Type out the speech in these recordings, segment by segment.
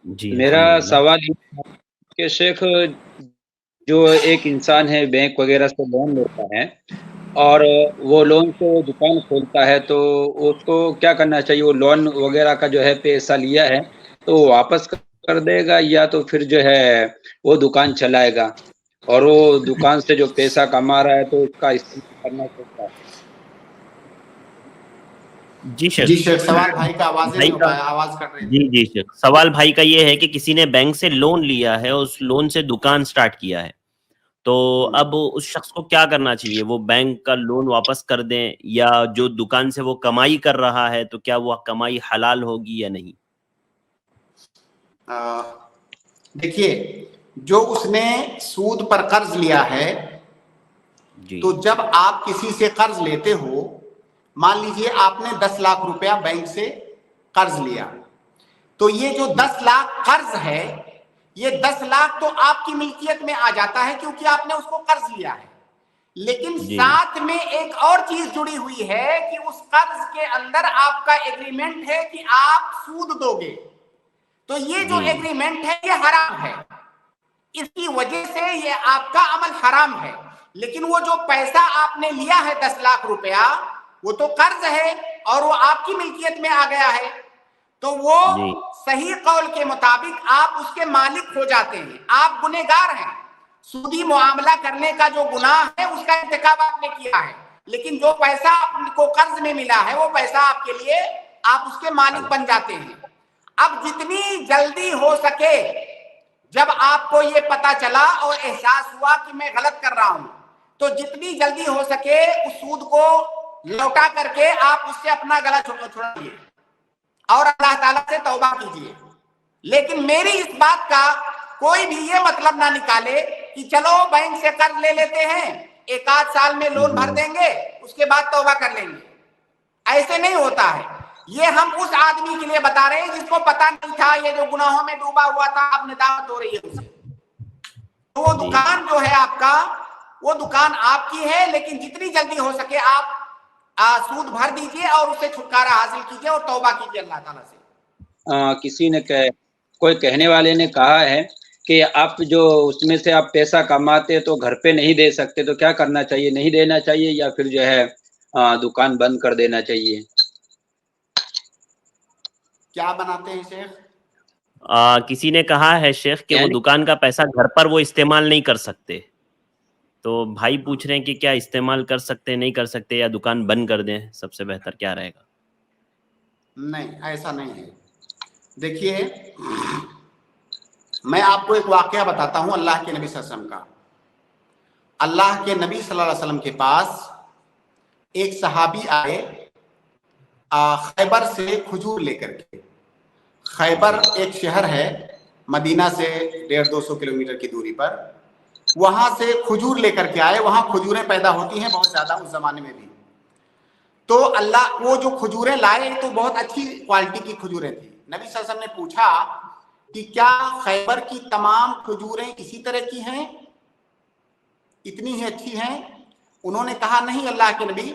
جی میرا الحمدللہ. سوال یہ ہے کہ شیخ، جو ایک انسان ہے بینک وغیرہ سے لون لیتا ہے اور وہ لون سے دکان کھولتا ہے، تو اس کو کیا کرنا چاہیے؟ وہ لون وغیرہ کا جو ہے پیسہ لیا ہے تو وہ واپس کر دے گا، یا تو پھر جو ہے وہ دکان چلائے گا؟ اور وہ دکان سے جو پیسہ کما رہا ہے تو اس کا استعمال کرنا چاہتا ہے؟ جی جی شیخ، شیخ، سوال بھائی کا آواز نہیں بھائی ہو کا، پایا، آواز کٹ رہی تھی. جی شیخ، سوال بھائی کا یہ ہے کہ کسی نے بینک سے لون لیا ہے، اس لون سے دکان سٹارٹ کیا ہے، تو اب اس شخص کو کیا کرنا چاہیے؟ وہ بینک کا لون واپس کر دیں، یا جو دکان سے وہ کمائی کر رہا ہے تو کیا وہ کمائی حلال ہوگی یا نہیں؟ دیکھیے، جو اس نے سود پر قرض لیا ہے، جی تو جب آپ کسی سے قرض لیتے ہو، مان لیجئے آپ نے 10 لاکھ روپیہ بینک سے قرض لیا، تو یہ جو 10 لاکھ قرض ہے، یہ 10 لاکھ تو آپ کی ملکیت میں آ جاتا ہے کیونکہ آپ نے اس کو قرض لیا ہے. لیکن جی ساتھ میں ایک اور چیز جڑی ہوئی ہے کہ اس قرض کے اندر آپ کا ایگریمنٹ ہے کہ آپ سود دو گے. تو یہ جو جی ایگریمنٹ ہے یہ حرام ہے، اس کی وجہ سے یہ آپ کا عمل حرام ہے. لیکن وہ جو پیسہ آپ نے لیا ہے 10 لاکھ روپیہ، وہ تو قرض ہے اور وہ آپ کی ملکیت میں آ گیا ہے، تو وہ جی صحیح قول کے مطابق آپ اس کے مالک ہو جاتے ہیں. آپ گنہگار ہیں، سودی معاملہ کرنے کا جو گناہ ہے اس کا ارتکاب آپ نے کیا ہے، لیکن جو پیسہ آپ کو قرض میں ملا ہے وہ پیسہ آپ کے لیے، آپ اس کے مالک بن جاتے ہیں. اب جتنی جلدی ہو سکے، جب آپ کو یہ پتا چلا اور احساس ہوا کہ میں غلط کر رہا ہوں، تو جتنی جلدی ہو سکے اس سود کو لوٹا کر کے آپ اس سے اپنا گلا چھڑائیے اور اللہ تعالیٰ سے توبہ کیجیے. لیکن میری اس بات کا کوئی بھی یہ مطلب نہ نکالے کہ چلو بینک سے قرض لے لیتے ہیں، 1 آدھ سال میں لون بھر دیں گے، اس کے بعد توبہ کر لیں گے. ایسے نہیں ہوتا ہے. یہ ہم اس آدمی کے لیے بتا رہے ہیں جس کو پتا نہیں تھا، یہ جو گناہوں میں ڈوبا ہوا تھا، اب ندامت ہو رہی ہے اسے. تو وہ جی دکان جو ہے آپ کا، وہ دکان آپ کی ہے، لیکن جتنی جلدی ہو سکے آپ سود بھر دیجئے اور اسے چھٹکارا حاصل کیجئے اور توبہ کیجئے اللہ تعالیٰ سے. کسی نے کوئی کہنے والے نے کہا ہے کہ آپ جو اس میں سے آپ پیسہ کماتے تو گھر پہ نہیں دے سکتے، تو کیا کرنا چاہیے؟ نہیں دینا چاہیے یا پھر جو ہے دکان بند کر دینا چاہیے؟ کیا بناتے ہیں شیخ؟ کسی نے کہا ہے شیخ کہ وہ یعنی دکان کا پیسہ گھر پر وہ استعمال نہیں کر سکتے، تو بھائی پوچھ رہے ہیں کہ کیا استعمال کر سکتے، نہیں کر سکتے، یا دکان بند کر دیں؟ سب سے بہتر کیا رہے گا؟ نہیں، ایسا نہیں ہے. دیکھیے، میں آپ کو ایک واقعہ بتاتا ہوں اللہ کے نبی صلی اللہ علیہ وسلم کا. اللہ کے نبی صلی اللہ علیہ وسلم کے پاس ایک صحابی آئے خیبر سے کھجور لے کر کے. خیبر جی ایک شہر ہے مدینہ سے 150-200 کلومیٹر کی دوری پر. وہاں سے کھجور لے کر کے آئے. وہاں کھجوریں پیدا ہوتی ہیں بہت زیادہ اس زمانے میں بھی. تو وہ جو کھجوریں لائے تو بہت اچھی کوالٹی کی کھجوریں تھیں. نبی صلی اللہ علیہ وسلم نے پوچھا کہ کیا خیبر کی تمام کھجوریں اسی طرح کی ہیں، اتنی ہی اچھی ہیں؟ انہوں نے کہا نہیں اللہ کے نبی،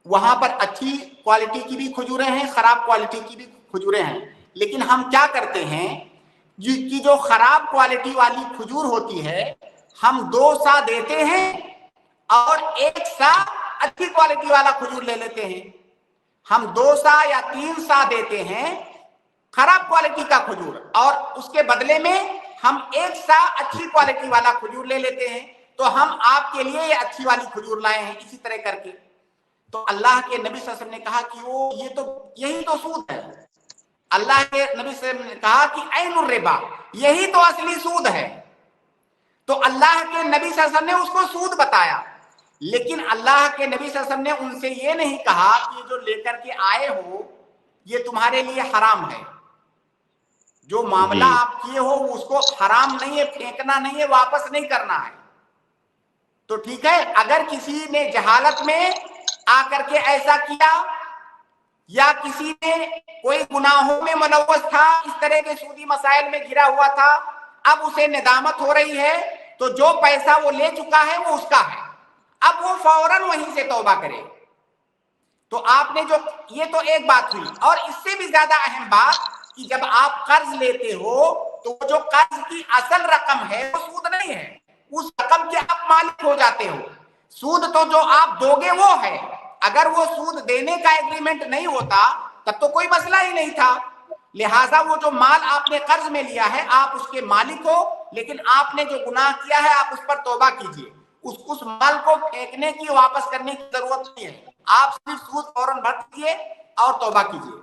وہاں پر اچھی کوالٹی کی بھی کھجوریں ہیں، خراب کوالٹی کی بھی کھجوریں ہیں، لیکن ہم کیا کرتے ہیں کہ جو خراب کوالٹی والی کھجور ہوتی ہے ہم 2 سا دیتے ہیں اور 1 سا اچھی کوالٹی والا کھجور لے لیتے ہیں. ہم 2 سا یا 3 سا دیتے ہیں خراب کوالٹی کا کھجور، اور اس کے بدلے میں ہم 1 سا اچھی کوالٹی والا کھجور لے لیتے ہیں. تو ہم آپ کے لیے یہ اچھی والی کھجور لائے ہیں اسی طرح کر کے. تو اللہ کے نبی صلی اللہ علیہ وسلم نے کہا کہ یہی تو سود ہے. اللہ کے نبی صلی اللہ علیہ وسلم نے کہا کہ عین الربا، یہی تو اصلی سود ہے. تو اللہ کے نبی صلی اللہ علیہ وسلم نے اس کو سود بتایا، لیکن اللہ کے نبی صلی اللہ علیہ وسلم نے ان سے یہ نہیں کہا کہ جو لے کر کے آئے ہو یہ تمہارے لیے حرام ہے. جو معاملہ جی آپ کیے ہو اس کو حرام نہیں ہے، پھینکنا نہیں ہے، واپس نہیں کرنا ہے. تو ٹھیک ہے، اگر کسی نے جہالت میں آ کر کے ایسا کیا، یا کسی نے کوئی گناہوں میں ملوث تھا، اس طرح کے سودی مسائل میں گھرا ہوا تھا، اب اسے ندامت ہو رہی ہے، تو جو پیسہ وہ لے چکا ہے وہ اس کا ہے، اب وہ فوراً وہیں سے توبہ کرے. تو آپ نے یہ تو ایک بات ہوئی. اور اس سے بھی زیادہ اہم بات کہ جب آپ قرض لیتے ہو تو جو قرض کی اصل رقم ہے وہ سود نہیں ہے، اس رقم کے آپ مالک ہو جاتے ہو. سود تو جو آپ دو گے وہ ہے. اگر وہ سود دینے کا ایگریمنٹ نہیں ہوتا تب تو کوئی مسئلہ ہی نہیں تھا. لہٰذا وہ جو مال آپ نے قرض میں لیا ہے آپ اس کے مالک ہو، لیکن آپ نے جو گناہ کیا ہے آپ اس پر توبہ کیجئے. اس مال کو پھینکنے کی واپس کرنے کی ضرورت نہیں ہے. آپ صرف سود فوراً بھر دیجئے اور توبہ کیجئے.